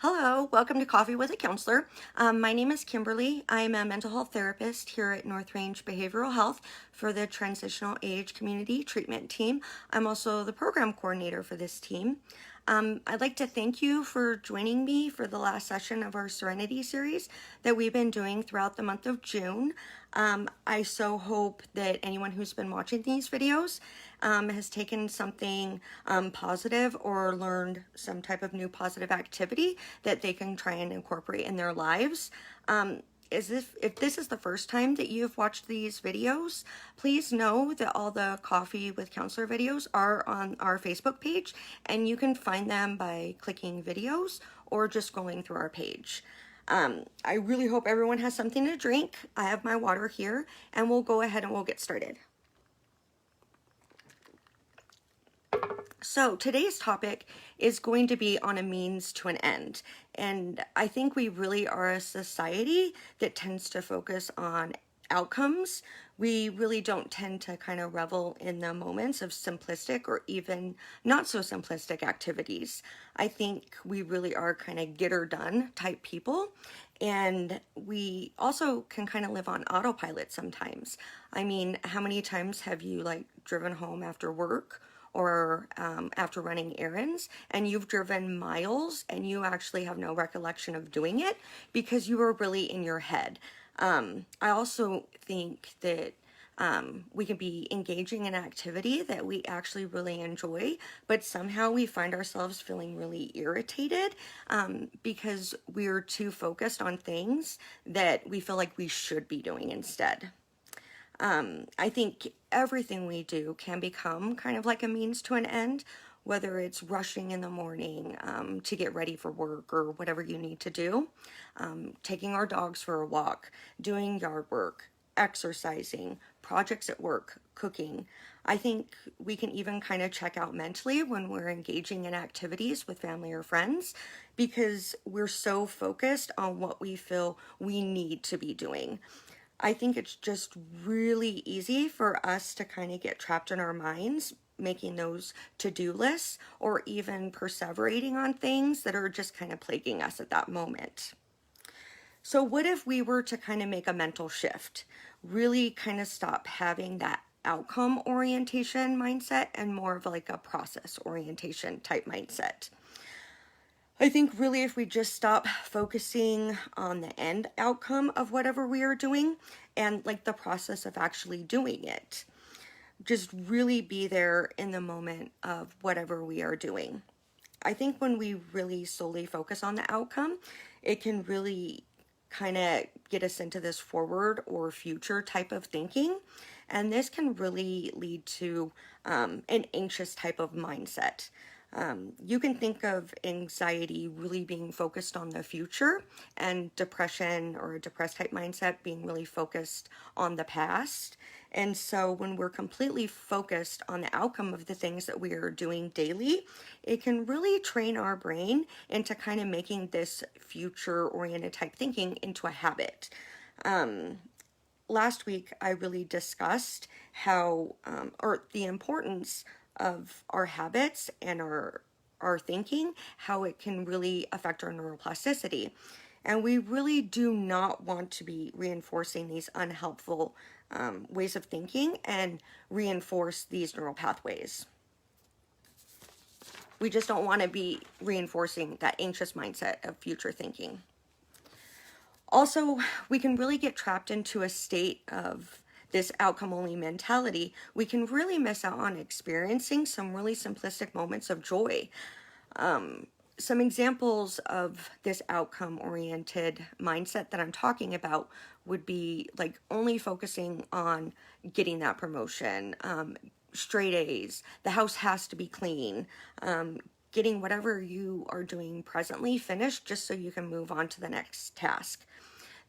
Hello, welcome to Coffee with a Counselor. My name is Kimberly. I'm a mental health therapist here at North Range Behavioral Health for the Transitional Age Community Treatment Team. I'm also the program coordinator for this team. I'd like to thank you for joining me for the last session of our Serenity series that we've been doing throughout the month of June. I so hope that anyone who's been watching these videos has taken something positive or learned some type of new positive activity that they can try and incorporate in their lives. If this is the first time that you've watched these videos, please know that all the Coffee with Counselor videos are on our Facebook page, and you can find them by clicking videos or just scrolling through our page. I really hope everyone has something to drink. I have my water here, and we'll go ahead and we'll get started. So today's topic is going to be on a means to an end. And I think we really are a society that tends to focus on outcomes. We really don't tend to kind of revel in the moments of simplistic or even not so simplistic activities. I think we really are kind of get her done type people. And we also can kind of live on autopilot sometimes. I mean, how many times have you driven home after work or after running errands and you've driven miles and you actually have no recollection of doing it because you were really in your head? I also think that we can be engaging in activity that we actually really enjoy, but somehow we find ourselves feeling really irritated because we're too focused on things that we feel like we should be doing instead. I think everything we do can become kind of like a means to an end, whether it's rushing in the morning to get ready for work or whatever you need to do, taking our dogs for a walk, doing yard work, exercising, projects at work, cooking. I think we can even kind of check out mentally when we're engaging in activities with family or friends because we're so focused on what we feel we need to be doing. I think it's just really easy for us to kind of get trapped in our minds, making those to-do lists or even perseverating on things that are just kind of plaguing us at that moment. So what if we were to kind of make a mental shift, really kind of stop having that outcome orientation mindset and more of like a process orientation type mindset? I think really if we just stop focusing on the end outcome of whatever we are doing and like the process of actually doing it, just really be there in the moment of whatever we are doing. I think when we really solely focus on the outcome, it can really kind of get us into this forward or future type of thinking. And this can really lead to an anxious type of mindset. You can think of anxiety really being focused on the future and depression or a depressed type mindset being really focused on the past. And so when we're completely focused on the outcome of the things that we are doing daily, it can really train our brain into kind of making this future oriented type thinking into a habit. Last week, I really discussed how, or the importance of our habits and our thinking, how it can really affect our neuroplasticity. And we really do not want to be reinforcing these unhelpful ways of thinking and reinforce these neural pathways. We just don't want to be reinforcing that anxious mindset of future thinking. Also, we can really get trapped into a state of this outcome-only mentality. We can really miss out on experiencing some really simplistic moments of joy. Some examples of this outcome-oriented mindset that I'm talking about would be like only focusing on getting that promotion, straight A's, the house has to be clean, getting whatever you are doing presently finished just so you can move on to the next task.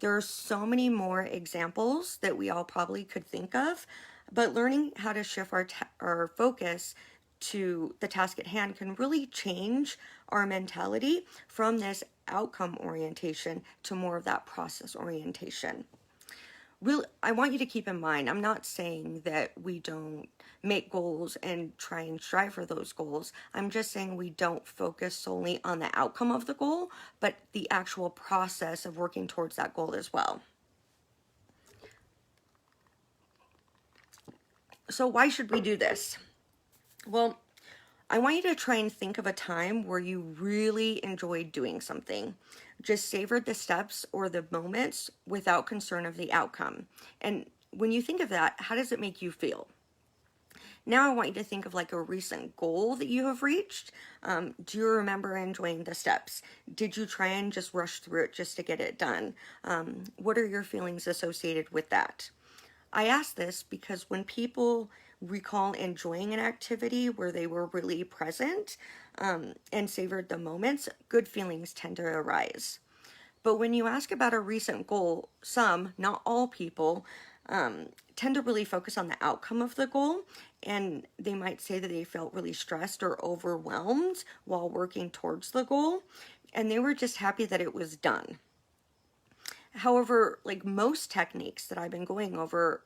There are so many more examples that we all probably could think of, but learning how to shift our focus to the task at hand can really change our mentality from this outcome orientation to more of that process orientation. really, I want you to keep in mind, I'm not saying that we don't make goals and try and strive for those goals. I'm just saying we don't focus solely on the outcome of the goal, but the actual process of working towards that goal as well. So why should we do this? Well, I want you to try and think of a time where you really enjoyed doing something. Just savored the steps or the moments without concern of the outcome. And when you think of that, how does it make you feel? Now I want you to think of like a recent goal that you have reached. Do you remember enjoying the steps? Did you try and just rush through it just to get it done? What are your feelings associated with that? I ask this because when people recall enjoying an activity where they were really present and savored the moments, good feelings tend to arise. But when you ask about a recent goal, some, not all people, tend to really focus on the outcome of the goal, and they might say that they felt really stressed or overwhelmed while working towards the goal, and they were just happy that it was done. However, like most techniques that I've been going over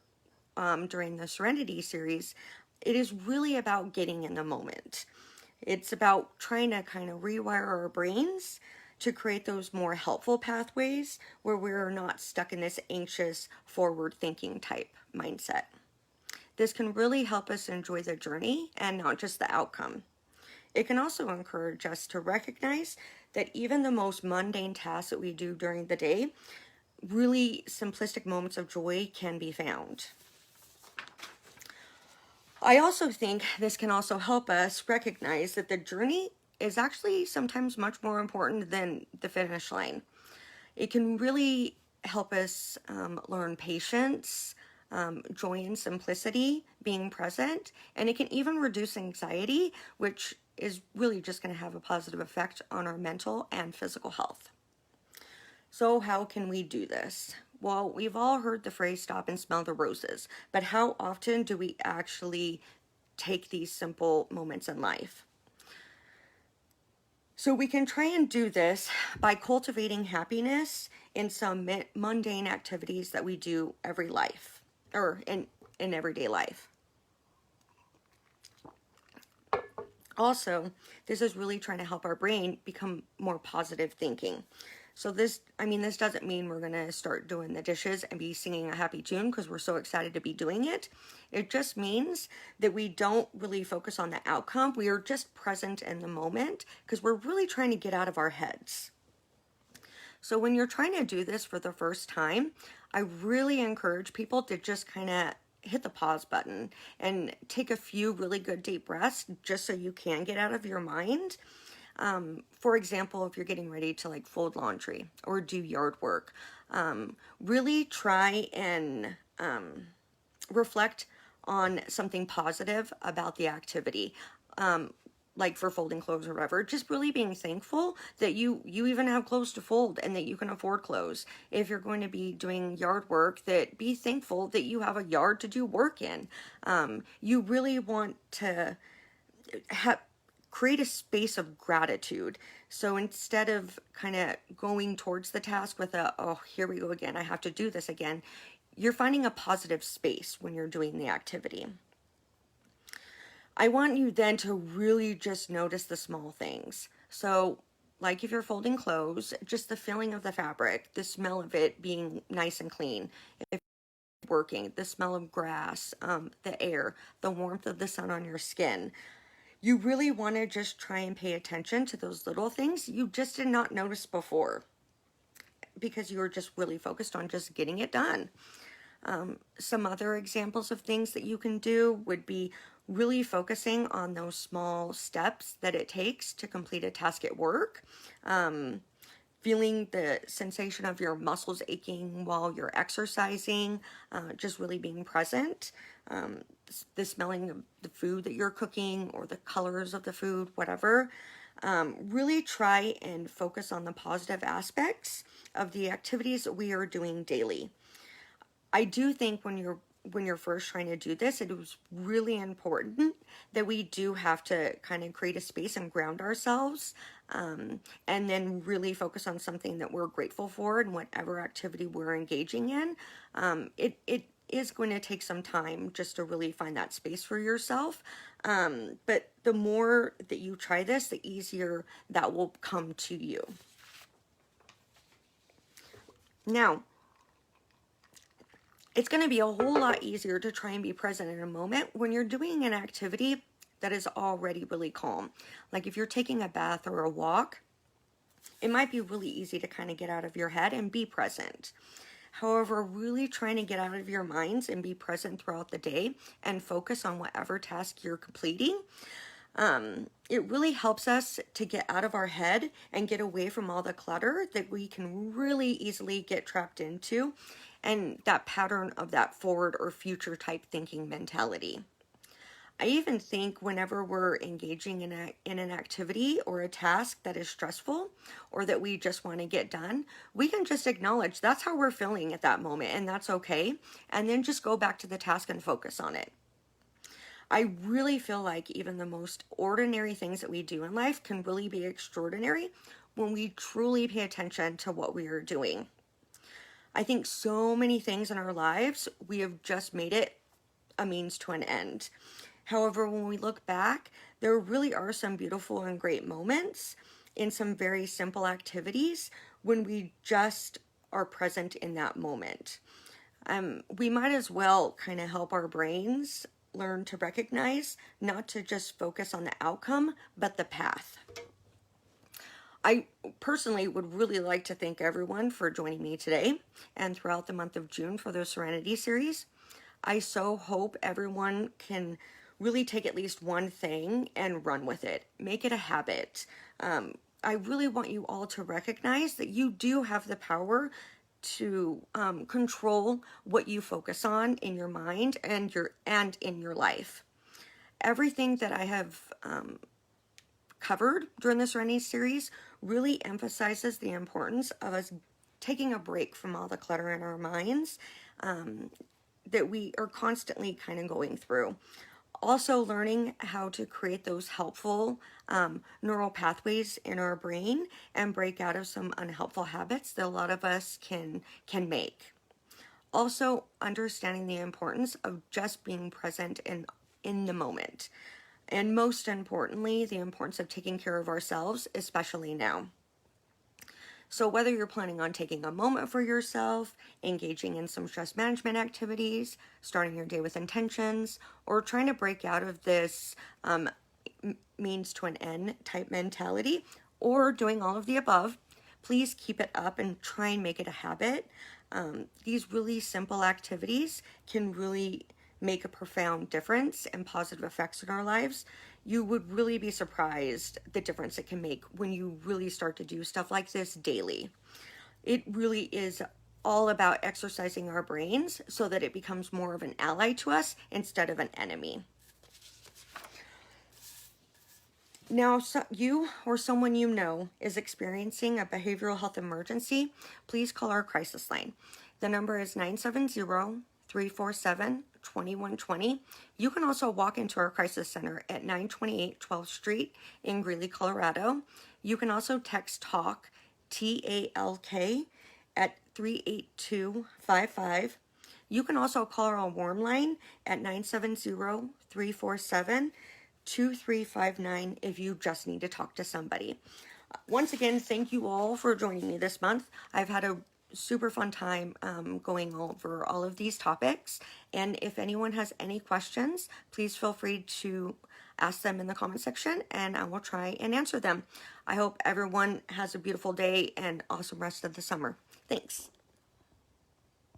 during the Serenity series, it is really about getting in the moment. It's about trying to kind of rewire our brains to create those more helpful pathways where we're not stuck in this anxious, forward thinking type mindset. This can really help us enjoy the journey and not just the outcome. It can also encourage us to recognize that even the most mundane tasks that we do during the day, really simplistic moments of joy can be found. I also think this can also help us recognize that the journey is actually sometimes much more important than the finish line. It can really help us learn patience, joy and simplicity, being present, and it can even reduce anxiety, which is really just going to have a positive effect on our mental and physical health. So how can we do this? Well, we've all heard the phrase stop and smell the roses, but how often do we actually take these simple moments in life? So we can try and do this by cultivating happiness in some mundane activities that we do every life or in everyday life. Also, this is really trying to help our brain become more positive thinking. So this doesn't mean we're going to start doing the dishes and be singing a happy tune because we're so excited to be doing it. It just means that we don't really focus on the outcome. We are just present in the moment because we're really trying to get out of our heads. So when you're trying to do this for the first time, I really encourage people to just kind of hit the pause button and take a few really good deep breaths just so you can get out of your mind. For example, if you're getting ready to like fold laundry or do yard work, really try and reflect on something positive about the activity. Like for folding clothes or whatever, just really being thankful that you even have clothes to fold and that you can afford clothes. If you're going to be doing yard work, that be thankful that you have a yard to do work in. You really want to create a space of gratitude. So instead of kind of going towards the task with oh, here we go again, I have to do this again, you're finding a positive space when you're doing the activity. I want you then to really just notice the small things. So like if you're folding clothes, just the feeling of the fabric, the smell of it being nice and clean. If you're working, the smell of grass, the air, the warmth of the sun on your skin. You really want to just try and pay attention to those little things you just did not notice before because you were just really focused on just getting it done. Some other examples of things that you can do would be really focusing on those small steps that it takes to complete a task at work. Feeling the sensation of your muscles aching while you're exercising, just really being present. The smelling of the food that you're cooking or the colors of the food, whatever. Really try and focus on the positive aspects of the activities that we are doing daily. I do think when you're first trying to do this, it was really important that we do have to kind of create a space and ground ourselves and then really focus on something that we're grateful for in whatever activity we're engaging in. It is going to take some time just to really find that space for yourself. But the more that you try this, the easier that will come to you. Now, it's going to be a whole lot easier to try and be present in a moment when you're doing an activity that is already really calm. Like if you're taking a bath or a walk, it might be really easy to kind of get out of your head and be present. However, really trying to get out of your minds and be present throughout the day and focus on whatever task you're completing, it really helps us to get out of our head and get away from all the clutter that we can really easily get trapped into, and that pattern of that forward or future type thinking mentality. I even think whenever we're engaging in an activity or a task that is stressful or that we just want to get done, we can just acknowledge that's how we're feeling at that moment, and that's okay, and then just go back to the task and focus on it. I really feel like even the most ordinary things that we do in life can really be extraordinary when we truly pay attention to what we are doing. I think so many things in our lives, we have just made it a means to an end. However, when we look back, there really are some beautiful and great moments in some very simple activities when we just are present in that moment. We might as well kind of help our brains learn to recognize, not to just focus on the outcome, but the path. I personally would really like to thank everyone for joining me today and throughout the month of June for the Serenity series. I so hope everyone can really take at least one thing and run with it. Make it a habit. I really want you all to recognize that you do have the power to control what you focus on in your mind and in your life. Everything that I have covered during the Serenity series really emphasizes the importance of us taking a break from all the clutter in our minds that we are constantly kind of going through. Also learning how to create those helpful neural pathways in our brain and break out of some unhelpful habits that a lot of us can make. Also understanding the importance of just being present in the moment. And most importantly, the importance of taking care of ourselves, especially now. So whether you're planning on taking a moment for yourself, engaging in some stress management activities, starting your day with intentions, or trying to break out of this means to an end type mentality, or doing all of the above, please keep it up and try and make it a habit. These really simple activities can really make a profound difference and positive effects in our lives. You would really be surprised the difference it can make when you really start to do stuff like this daily. It really is all about exercising our brains so that it becomes more of an ally to us instead of an enemy. Now, you or someone you know is experiencing a behavioral health emergency, please call our crisis line. The number is 970-347-2120. You can also walk into our crisis center at 928 12th Street in Greeley, Colorado. You can also text TALK, TALK, at 38255. You can also call our warm line at 970-347-2359 if you just need to talk to somebody. Once again, thank you all for joining me this month. I've had a super fun time going over all of these topics, and if anyone has any questions, please feel free to ask them in the comment section and I will try and answer them. I hope everyone has a beautiful day and awesome rest of the summer. Thanks.